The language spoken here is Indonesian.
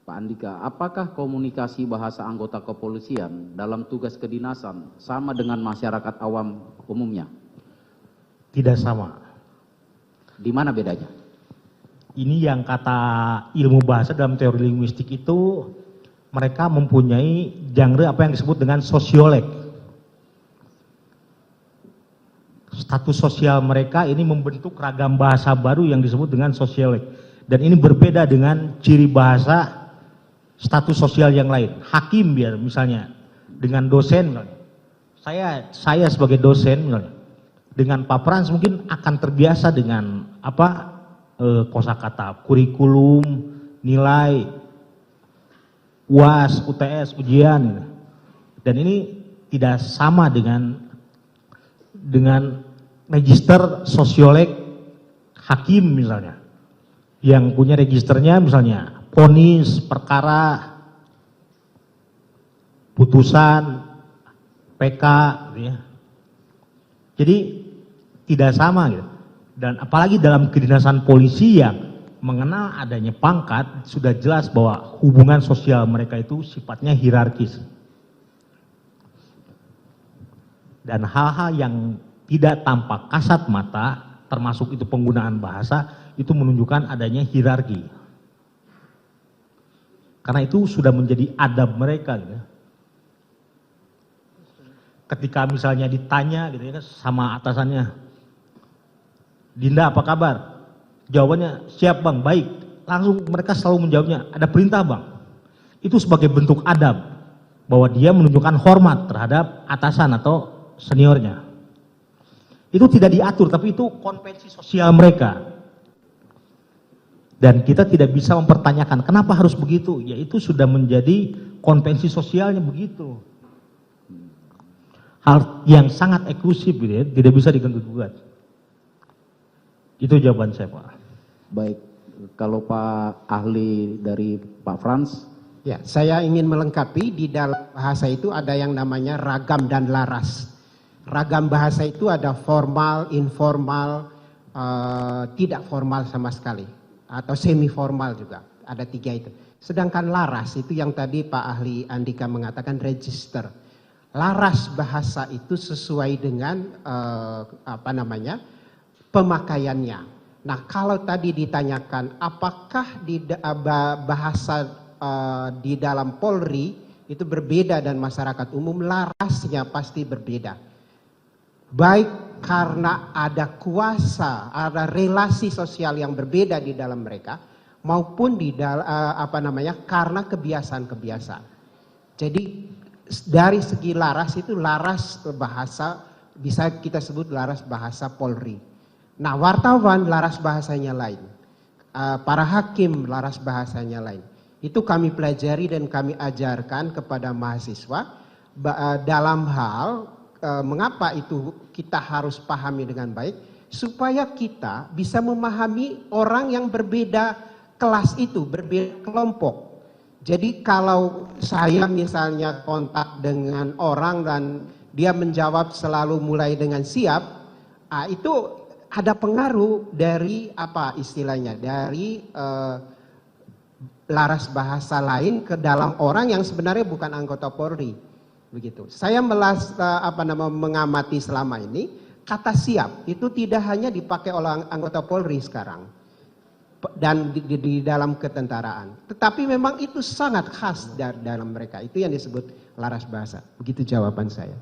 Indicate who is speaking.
Speaker 1: Pak Andika, apakah komunikasi bahasa anggota kepolisian dalam tugas kedinasan sama dengan masyarakat awam umumnya?
Speaker 2: Tidak sama.
Speaker 1: Di mana bedanya?
Speaker 2: Ini yang kata ilmu bahasa dalam teori linguistik itu, mereka mempunyai genre apa yang disebut dengan sosiolek. Status sosial mereka ini membentuk ragam bahasa baru yang disebut dengan sosiolek. Dan ini berbeda dengan ciri bahasa status sosial yang lain. Hakim biar misalnya dengan dosen misalnya. Saya sebagai dosen misalnya, dengan Pak Frans mungkin akan terbiasa dengan kosakata kurikulum, nilai, UAS, UTS, ujian. Dan ini tidak sama dengan register sosiolek hakim misalnya, yang punya registernya misalnya vonis, perkara, putusan, PK, gitu ya. Jadi tidak sama gitu. Dan apalagi dalam kedinasan polisi yang mengenal adanya pangkat, sudah jelas bahwa hubungan sosial mereka itu sifatnya hierarkis. Dan hal-hal yang tidak tampak kasat mata, termasuk itu penggunaan bahasa, itu menunjukkan adanya hierarki. Karena itu sudah menjadi adab mereka gitu. Ketika misalnya ditanya gitu ya, sama atasannya, Dinda apa kabar? Jawabannya, siap bang, baik. Langsung mereka selalu menjawabnya, ada perintah bang. Itu sebagai bentuk adab, bahwa dia menunjukkan hormat terhadap atasan atau seniornya. Itu tidak diatur, tapi itu konvensi sosial mereka. Dan kita tidak bisa mempertanyakan kenapa harus begitu, yaitu sudah menjadi konvensi sosialnya begitu. Hal yang sangat eksklusif gitu ya, tidak bisa diganggu-gugat. Itu jawaban saya Pak.
Speaker 1: Baik, kalau Pak ahli dari Pak Frans.
Speaker 3: Ya, saya ingin melengkapi di dalam bahasa itu ada yang namanya ragam dan laras. Ragam bahasa itu ada formal, informal, tidak formal sama sekali, atau semi formal juga, ada 3 itu. Sedangkan laras itu yang tadi Pak ahli Andika mengatakan register. Laras bahasa itu sesuai dengan pemakaiannya. Nah, kalau tadi ditanyakan apakah di bahasa di dalam Polri itu berbeda dan masyarakat umum, larasnya pasti berbeda. Baik karena ada kuasa, ada relasi sosial yang berbeda di dalam mereka, maupun di karena kebiasaan-kebiasaan. Jadi dari segi laras itu laras bahasa, bisa kita sebut laras bahasa Polri. Nah, wartawan laras bahasanya lain, para hakim laras bahasanya lain. Itu kami pelajari dan kami ajarkan kepada mahasiswa dalam hal mengapa itu kita harus pahami dengan baik, supaya kita bisa memahami orang yang berbeda kelas itu, berbeda kelompok. Jadi kalau saya misalnya kontak dengan orang dan dia menjawab selalu mulai dengan siap, itu ada pengaruh dari dari laras bahasa lain ke dalam orang yang sebenarnya bukan anggota Polri. Begitu. Saya mengamati selama ini, kata siap itu tidak hanya dipakai oleh anggota Polri sekarang dan di dalam ketentaraan, tetapi memang itu sangat khas dalam mereka. Itu yang disebut laras bahasa. Begitu jawaban saya.